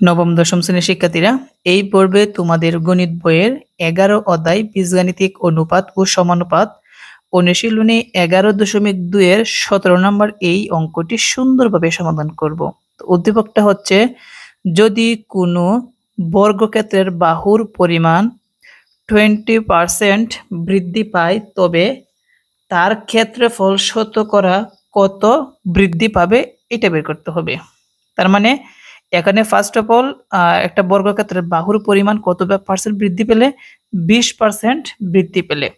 নবম দশম শ্রেণীর শিক্ষার্থীরা, এই পর্বে তোমাদের গণিত বইয়ের 11 অধ্যায় বীজগাণিতিক অনুপাত ও সমানুপাত অনুশীলনী 11.2 এর 17 নম্বর এই অঙ্কটি সুন্দরভাবে সমাধান করব। তো উদ্দীপকটা হচ্ছে, যদি কোনো বর্গক্ষেত্রের বাহুর পরিমাণ 20% বৃদ্ধি পায় তবে তার ক্ষেত্রফল শতকরা কত বৃদ্ধি পাবে এটা বের করতে হবে। তার মানে এখানে ফার্স্ট অফ অল একটা বর্গক্ষেত্রের বাহুর পরিমাণ কত পার্সেন্ট বৃদ্ধি পেলে, 20% বৃদ্ধি পেলে।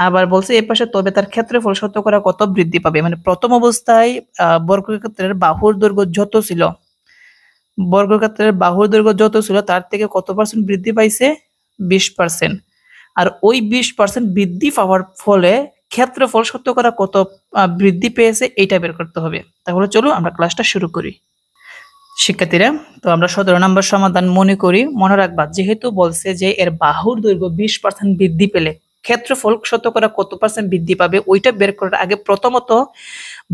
আবার বলছে এই পাশে তবে তার ক্ষেত্রফল শতকরা কত বৃদ্ধি পাবে। মানে প্রথম অবস্থায় বর্গক্ষেত্রের বাহুর দৈর্ঘ্য যত ছিল, তার থেকে কত পার্সেন্ট বৃদ্ধি পাইছে, 20%। আর ওই 20% বৃদ্ধি পাওয়ার ফলে ক্ষেত্রফল শতকরা কত বৃদ্ধি পেয়েছে এইটা বের করতে হবে। তাহলে চলো আমরা ক্লাসটা শুরু করি। শিক্ষার্থীরা, তো আমরা 17 নম্বর সমাধান মনে রাখবা, যেহেতু বলছে যে এর বাহুর দৈর্ঘ্য 20% বৃদ্ধি পেলে ক্ষেত্রফল শতকরা কত পার্সেন্ট বৃদ্ধি পাবে, ওইটা বের করার আগে প্রথমত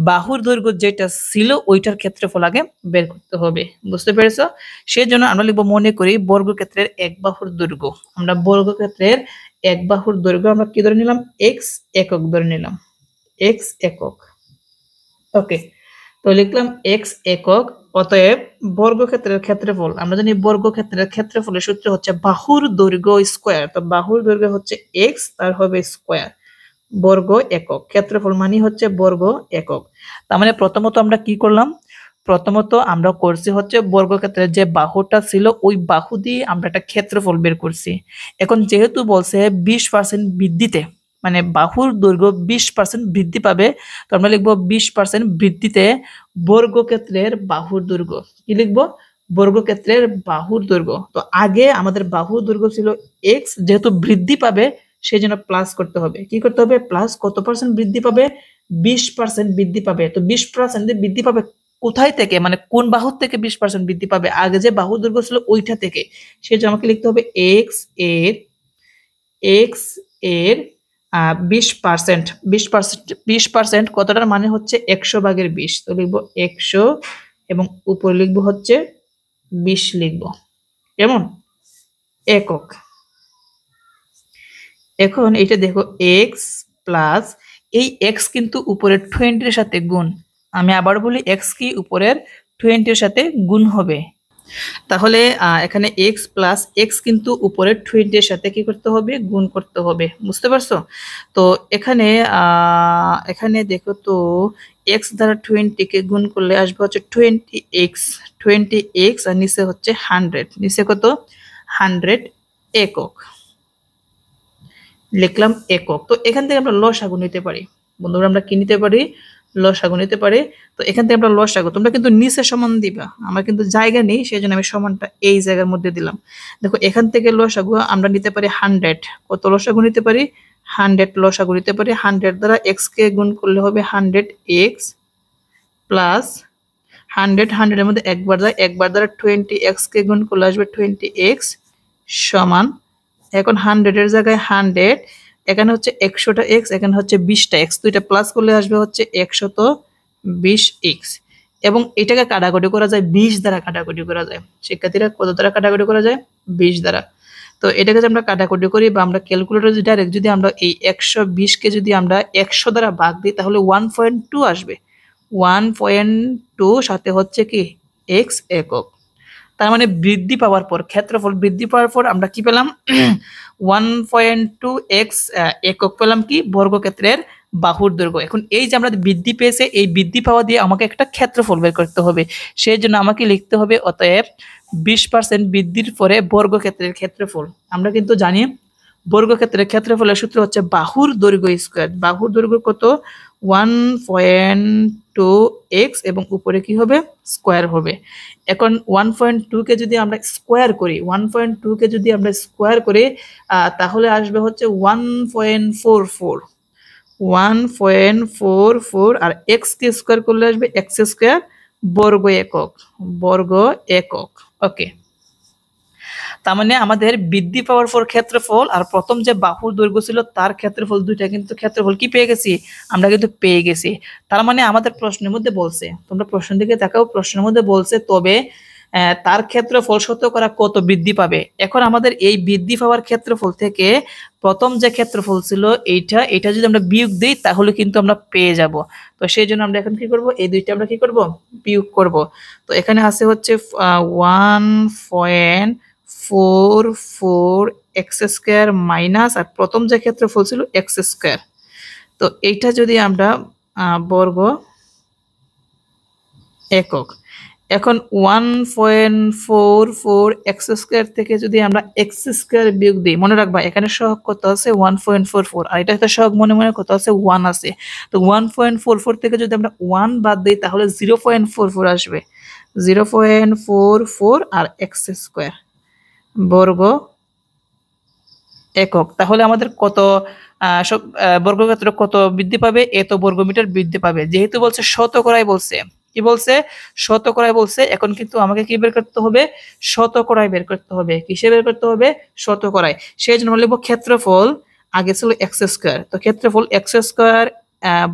বাহুর দৈর্ঘ্য যেটা ছিল ওইটার ক্ষেত্রফল আগে বের করতে হবে। বুঝতে পেরেছো? সেই জন্য আমরা লিখবো, মনে করি বর্গক্ষেত্রের এক বাহুর দৈর্ঘ্য। আমরা বর্গক্ষেত্রের এক বাহুর দৈর্ঘ্য আমরা কি ধরে নিলাম, এক্স একক ধরে নিলাম, এক্স একক। ওকে, তো লিখলাম এক্স একক। অতএব বর্গক্ষেত্রের ক্ষেত্রফল, আমরা জানি বর্গক্ষেত্রের ক্ষেত্রফলের সূত্র হচ্ছে বাহুর দৈর্ঘ্য স্কয়ার। তো বাহুর দৈর্ঘ্য হচ্ছে এক্স, তার হবে স্কয়ার, বর্গ একক। ক্ষেত্রফল মানে হচ্ছে বর্গ একক। তার মানে প্রথমত আমরা কি করলাম, প্রথমত আমরা করছি হচ্ছে বর্গক্ষেত্রের যে বাহুটা ছিল ওই বাহু দিয়ে আমরা একটা ক্ষেত্রফল বের করছি। এখন যেহেতু বলছে 20% বৃদ্ধিতে, মানে বাহুর দৈর্ঘ্য 20% বৃদ্ধি পাবে, তো আমরা লিখবো 20% বৃদ্ধিতে বর্গক্ষেত্রের বাহুর দৈর্ঘ্য। কি লিখবো, বর্গক্ষেত্রের বাহুর দৈর্ঘ্য। তো আগে আমাদের বাহুর দৈর্ঘ্য ছিল এক্স, যেহেতু বৃদ্ধি পাবে সেই জন্য প্লাস করতে হবে। কি করতে হবে, প্লাস কত পার্সেন্ট বৃদ্ধি পাবে, 20% বৃদ্ধি পাবে। তো 20% বৃদ্ধি পাবে কোথায় থেকে, মানে কোন বাহুর থেকে 20% বৃদ্ধি পাবে, আগে যে বাহুর দৈর্ঘ্য ছিল ওইটা থেকে। সেজন্য আমাকে লিখতে হবে এক্স এর 20%, 20% কতটার মানে হচ্ছে 100/20। তো লিখবো 100 এবং উপরে লিখবো হচ্ছে 20 লিখবো, কেমন, একক। এখন এটা দেখো এক্স প্লাস, এই এক্স কিন্তু উপরের 20 এর সাথে গুণ। আমি আবার বলি, এক্স কি উপরের 20 এর সাথে গুণ হবে। তাহলে এখানে এক্স প্লাস এক্স কিন্তু উপরের 20 এর সাথে কি করতে হবে, গুণ করতে হবে। বুঝতে পারছো? তো এখানে এখানে দেখো তো, এক্স দ্বারা 20 কে গুণ করলে আসবে হচ্ছে 20x আর নিচে হচ্ছে 100, নিচে কত, 100 একক। লিখলাম একক। তো এখান থেকে আমরা লসাগু নিতে পারি। বন্ধুরা, আমরা কি নিতে পারি, লসাগু নিতে পারি। তো এখান থেকে আমরা লসাগু, তোমরা কিন্তু নিচে সমান দিবা, আমার কিন্তু জায়গা নেই, সেই জন্য আমি সমানটা এই জায়গার মধ্যে দিলাম। দেখো এখান থেকে লসাগু আমরা নিতে পারি 100। কত লসাগু নিতে পারি, 100 লসাগু নিতে পারি। 100 দ্বারা এক্স কে গুণ করলে হবে 100x প্লাস 100 এর মধ্যে একবার দ্বারা 20x কে গুণ করলে আসবে 20x সমান, এখন 100 এর জায়গায় 100, এখানে হচ্ছে 100টা x, এখানে হচ্ছে 20টা x, দুইটা প্লাস করলে আসবে হচ্ছে 120x। এবং এটাকে কাটাকুটি করা যায় 20 দ্বারা কাটাকুটি করা যায়। শিক্ষার্থীরা, কত দ্বারা কাটাকুটি করা যায়, 20 দ্বারা। তো এটাকে যদি আমরা কাটাকুটি করি বা আমরা ক্যালকুলেটর ডাইরেক্ট যদি আমরা এই 120 কে যদি আমরা 100 দ্বারা ভাগ দিই তাহলে 1.2 আসবে। 1.2 সাথে হচ্ছে কি x একক। তার মানে বৃদ্ধি পাওয়ার পর, ক্ষেত্রফল বৃদ্ধি পাওয়ার পর আমরা কি পেলাম, 1.2x একক পেলাম কি, বর্গক্ষেত্রের বাহুর দৈর্ঘ্য। এখন এই যে আমরা বৃদ্ধি পেয়েছে, এই বৃদ্ধি পাওয়া দিয়ে আমাকে একটা ক্ষেত্রফল বের করতে হবে। সেই জন্য আমাকে লিখতে হবে, অতএব 20% বৃদ্ধির পরে বর্গক্ষেত্রের ক্ষেত্রফল। আমরা কিন্তু জানি বর্গক্ষেত্রের ক্ষেত্রফলের সূত্র হচ্ছে বাহুর দৈর্ঘ্য স্কয়ার। বাহুর দৈর্ঘ্য কত, 1.2x এবং উপরে কি হবে, স্কয়ার হবে। এখন 1.2 কে যদি আমরা স্কয়ার করি, 1.2 কে যদি আমরা স্কয়ার করি তাহলে আসবে হচ্ছে 1.44 আর x কে স্কয়ার করলে আসবে x স্কয়ার, বর্গ একক, বর্গ একক। ওকে, তার মানে আমাদের বৃদ্ধি পাওয়ার পর ক্ষেত্রফল আর প্রথম যে বাহুর দৈর্ঘ্য ছিল তার ক্ষেত্রফল, দুইটা কিন্তু ক্ষেত্রফল কি পেয়ে গেছি, আমরা কিন্তু পেয়ে গেছি। তার মানে আমাদের প্রশ্নের মধ্যে বলছে, তোমরা প্রশ্ন দিকে তাকাও, প্রশ্নের মধ্যে বলছে তবে তার ক্ষেত্রফল শতকরা কত বৃদ্ধি পাবে। এখন আমাদের এই বৃদ্ধি পাওয়ার ক্ষেত্রফল থেকে প্রথম যে ক্ষেত্রফল ছিল এটা যদি আমরা বিয়োগ দিই তাহলে কিন্তু আমরা পেয়ে যাব। তো সেই জন্য আমরা এখন কি করব, এই দুইটা আমরা কি করব, বিয়োগ করব। তো এখানে আছে হচ্ছে 1.44 এক্স স্কোয়ার মাইনাস, আর প্রথম যে ক্ষেত্রফল ছিল এক্স স্কোয়ার। তো এইটা যদি আমরা বর্গ একক, এখন 1.44 এক্স স্কোয়ার থেকে যদি আমরা এক্স স্কোয়ার বিয়োগ দিই, মনে রাখবা এখানে সহগ কত আছে 1.44, আর এটা সহগ মনে মনে কত আছে 1 আছে। তো 1.44 থেকে যদি আমরা 1 বাদ দিই তাহলে 0.44 আসবে। 0.44 আর এক্স স্কোয়ার বর্গ একক। তাহলে আমাদের কত সব বর্গক্ষেত্র কত বৃদ্ধি পাবে, এত বর্গমিটার বৃদ্ধি পাবে। যেহেতু বলছে শতকরায় বলছে, কি বলছে, শতকরায় বলছে, এখন কিন্তু আমাকে কি বের করতে হবে, শতকরায় বের করতে হবে। কিসে বের করতে হবে, শতকরায়। সেই জন্য লিখবো ক্ষেত্রফল, আগে ছিল এক্স স্কোয়ার, তো ক্ষেত্রফল এক্স স্কোয়ার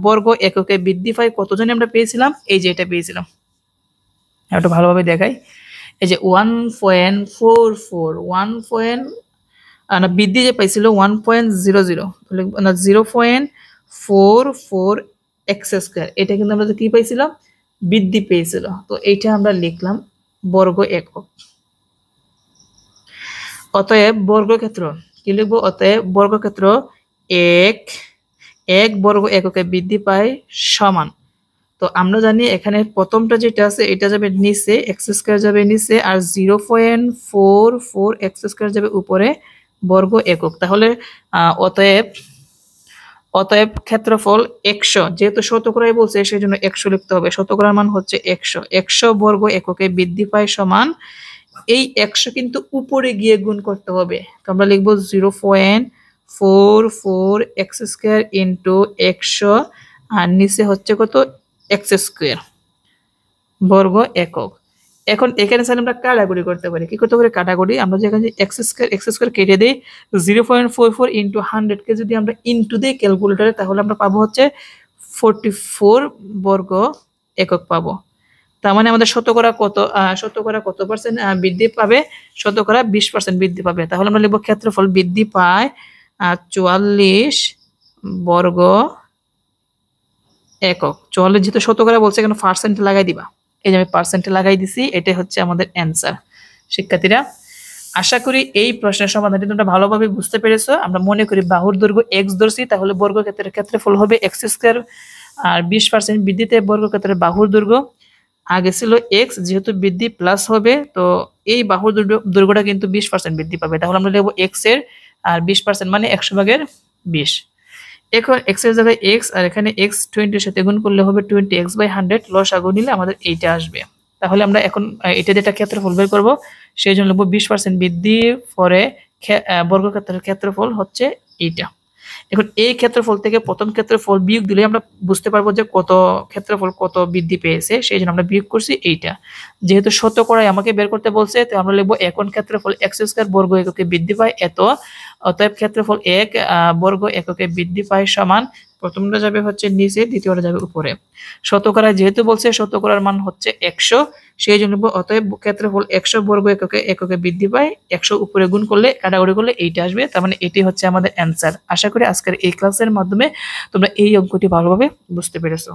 বর্গ এককে বৃদ্ধি পায় কত জানি আমরা পেয়েছিলাম, এই যে এটা পেয়েছিলাম। একটু ভালোভাবে দেখাই, এই যে 1.44 না বৃদ্ধি যে পাইছিল 1.00 না 0.44 এক্স স্কোয়ার, এটা কিন্তু আমরা কি পাইছিলাম, বৃদ্ধি পেয়েছিল। তো এইটা আমরা লিখলাম বর্গ একক। অতএব বর্গক্ষেত্র কি লিখবো, অতএব বর্গক্ষেত্র এক বর্গ এককে বৃদ্ধি পায় সমান। তো আমরা জানি এখানে প্রথমটা যেটা আছে এটা যাবে নিচে, এক্স স্কোয়ার যাবে নিচে, আর 0.44 এক্স স্কোয়ার যাবে উপরে বর্গ একক। তাহলে অতএব ক্ষেত্রফল 100, যেহেতু শতকরায় বলছে সেই জন্য 100 লিখতে হবে। শতকরার মান হচ্ছে 100 বর্গ এককে বৃদ্ধি পায় সমান, এই 100 কিন্তু উপরে গিয়ে গুণ করতে হবে। তো আমরা লিখবো 0.44 এক্স স্কোয়ার ইন্টু 100, আর নিচে হচ্ছে কত, এক্স স্কোয়ার বর্গ একক। এখন এখানে স্যার আমরা কাটাকুটি করতে পারি, কি করতে পারি, কাটাকুটি। আমরা যেখানে এক্স স্কোয়ার কেটে দিই, 0.44 ইন্টু 100 কে যদি আমরা ইন্টু দিই ক্যালকুলেটরে, তাহলে আমরা পাবো হচ্ছে 44 বর্গ একক পাবো। তার মানে আমাদের শতকরা কত পার্সেন্ট বৃদ্ধি পাবে, শতকরা 20% বৃদ্ধি পাবে। তাহলে আমরা লিখবো ক্ষেত্রফল বৃদ্ধি পায় 44 বর্গ একক। 44 যেহেতু শতকরা বলছে এখানে পার্সেন্ট লাগাই দিবা, এই যে আমি পার্সেন্টে লাগাই দিছি, এটাই হচ্ছে আমাদের অ্যান্সার। শিক্ষার্থীরা, আশা করি এই প্রশ্নের সমাধানটি তোমরা ভালোভাবে বুঝতে পেরেছো। আমরা মনে করি বাহুর দৈর্ঘ্য এক্স ধরছি, তাহলে বর্গক্ষেত্রের ক্ষেত্রফল হবে এক্স স্কোয়ার, আর 20% বৃদ্ধিতে বর্গক্ষেত্রের বাহুর দৈর্ঘ্য আগে ছিল এক্স, যেহেতু বৃদ্ধি প্লাস হবে, তো এই বাহুর দৈর্ঘ্যটা কিন্তু 20% বৃদ্ধি পাবে। তাহলে আমরা লিখবো এক্স এর আর 20% মানে 100/20। এখন এক্স এর জায়গায় এক্স, আর এখানে এক্স 20 এর সাথে গুণ করলে হবে 20x/100, লসাগু নিলে আমাদের এইটা আসবে। তাহলে আমরা এখন এটা যেটা ক্ষেত্রফল বের করবো, সেই জন্য লিখবো 20% বৃদ্ধি পরে বর্গক্ষেত্রের ক্ষেত্রফল হচ্ছে এইটা। এখন এই ক্ষেত্রফল থেকে প্রথম ক্ষেত্রফল বিয়োগ দিলে আমরা বুঝতে পারবো যে কত ক্ষেত্রফল কত বৃদ্ধি পেয়েছে, সেই জন্য আমরা বিয়োগ করছি এইটা। যেহেতু শতকরায় আমাকে বের করতে বলছে, তো আমরা লিখবো এখন ক্ষেত্রফল এক্স স্কোয়ার বর্গ এককে বৃদ্ধি পায় এত, অতএব ক্ষেত্রফল এক বর্গ এককে বৃদ্ধি পায় সমান, প্রথমটা যাবে হচ্ছে নিচে, দ্বিতীয়টা যাবে উপরে। শতকরা যেহেতু বলছে শতকরার মান হচ্ছে 100, সেই জন্য অতএব ক্ষেত্রফল 100 বর্গ এককে বৃদ্ধি পায়, 100 উপরে গুণ করলে কাটাকুটি করলে এইটা আসবে। তার মানে এটি হচ্ছে আমাদের অ্যান্সার। আশা করি আজকের এই ক্লাসের মাধ্যমে তোমরা এই অঙ্কটি ভালোভাবে বুঝতে পেরেছো।